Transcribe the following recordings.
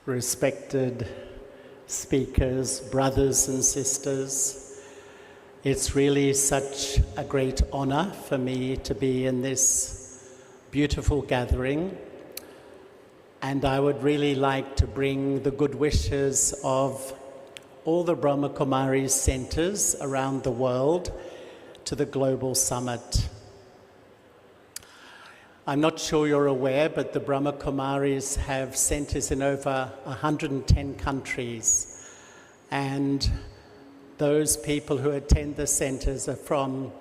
respected speakers, brothers and sisters. It's really such a great honor for me to be in this beautiful gathering. And I would really like to bring the good wishes of all the Brahma Kumaris centers around the world to the Global Summit. I'm not sure you're aware, but the Brahma Kumaris have centers in over 110 countries. And those people who attend the centers are from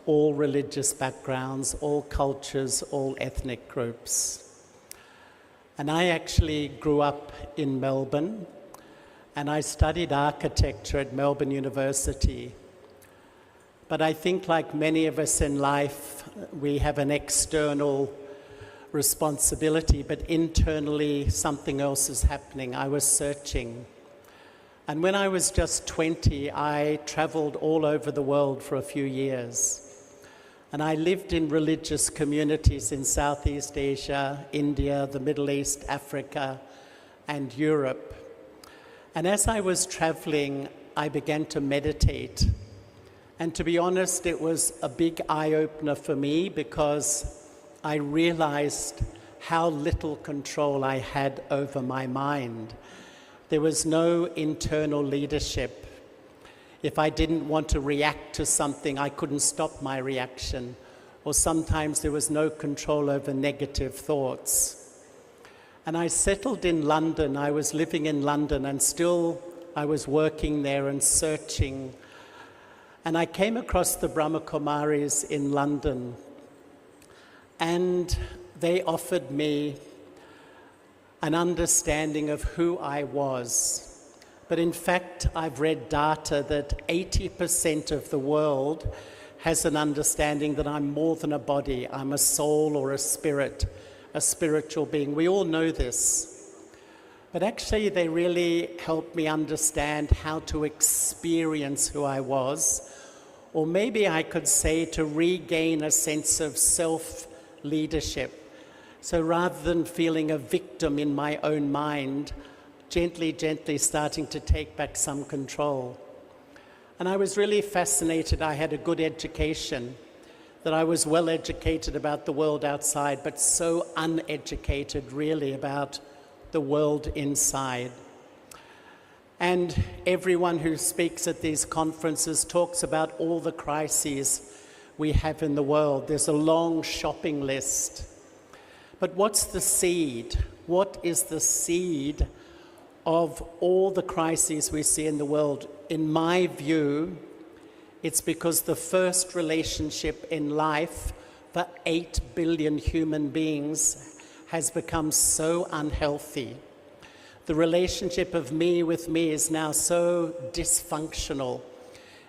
all religious backgrounds, all cultures, all ethnic groups. And I actually grew up in Melbourne, and I studied architecture at Melbourne University. But I think, like many of us in life, we have an external responsibility, but internally something else is happening. I was searching. And when I was just 20, I traveled all over the world for a few years. And I lived in religious communities in Southeast Asia, India, the Middle East, Africa, and Europe. And as I was traveling, I began to meditate. And to be honest, it was a big eye-opener for me because I realized how little control I had over my mind. There was no internal leadership. If I didn't want to react to something, I couldn't stop my reaction. Or sometimes there was no control over negative thoughts. And I settled in London. I was living in London, and still I was working there and searching. And I came across the Brahma Kumaris in London, and they offered me an understanding of who I was. But in fact, I've read data that 80% of the world has an understanding that I'm more than a body. I'm a soul or a spirit, a spiritual being. We all know this. But actually, they really helped me understand how to experience who I was, or maybe I could say to regain a sense of self-leadership. So rather than feeling a victim in my own mind, gently starting to take back some control. And I was really fascinated. I had a good education, that I was well educated about the world outside, but so uneducated really about the world inside. And everyone who speaks at these conferences talks about all the crises we have in the world. There's a long shopping list. But what's the seed? What is the seed of all the crises we see in the world? In my view, it's because the first relationship in life for 8 billion human beings has become so unhealthy. The relationship of me with me is now so dysfunctional.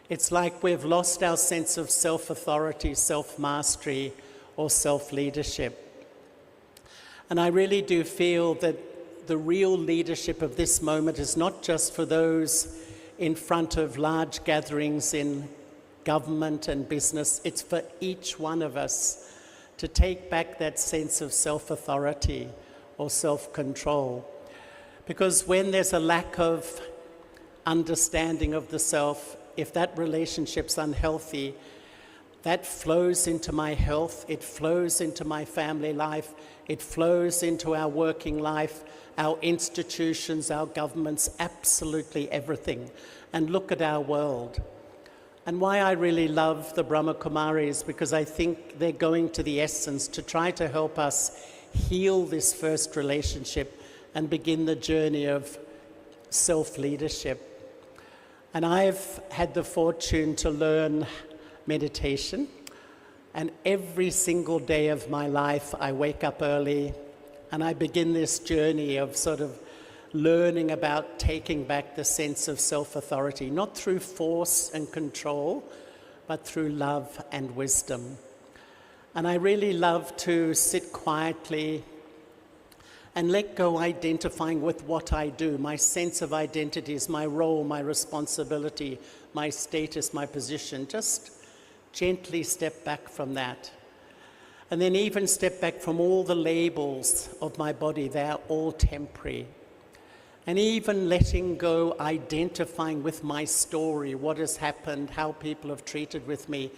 It's like we've lost our sense of self-authority, self-mastery, or self-leadership. And I really do feel that the real leadership of this moment is not just for those in front of large gatherings in government and business. It's for each one of us to take back that sense of self-authority or self-control. Because when there's a lack of understanding of the self, if that relationship's unhealthy, that flows into my health, it flows into my family life, it flows into our working life, our institutions, our governments, absolutely everything. And look at our world. And why I really love the Brahma Kumaris, because I think they're going to the essence to try to help us heal this first relationship and begin the journey of self-leadership. And I've had the fortune to learn meditation. And every single day of my life, I wake up early and I begin this journey of sort of learning about taking back the sense of self-authority, not through force and control, but through love and wisdom. And I really love to sit quietly and let go identifying with what I do. My sense of identity is my role, my responsibility, my status, my position. Just gently step back from that. And then even step back from all the labels of my body. They are all temporary. And even letting go, identifying with my story, what has happened, how people have treated with me,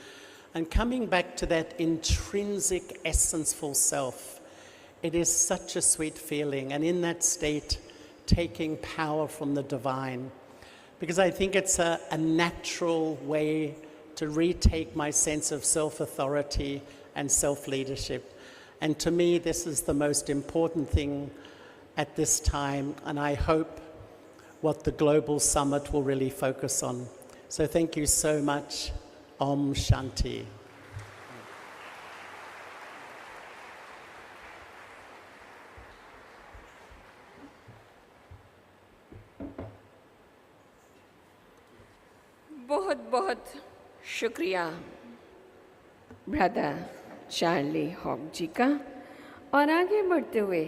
and coming back to that intrinsic, essence-full self. It is such a sweet feeling, and in that state, taking power from the divine. Because I think it's a natural way to retake my sense of self-authority and self-leadership. And to me, this is the most important thing at this time, and I hope what the Global Summit will really focus on. So thank you so much. Om Shanti. बहुत बहुत शुक्रिया brother Charlie hog जी का। और आगे बढ़ते हुए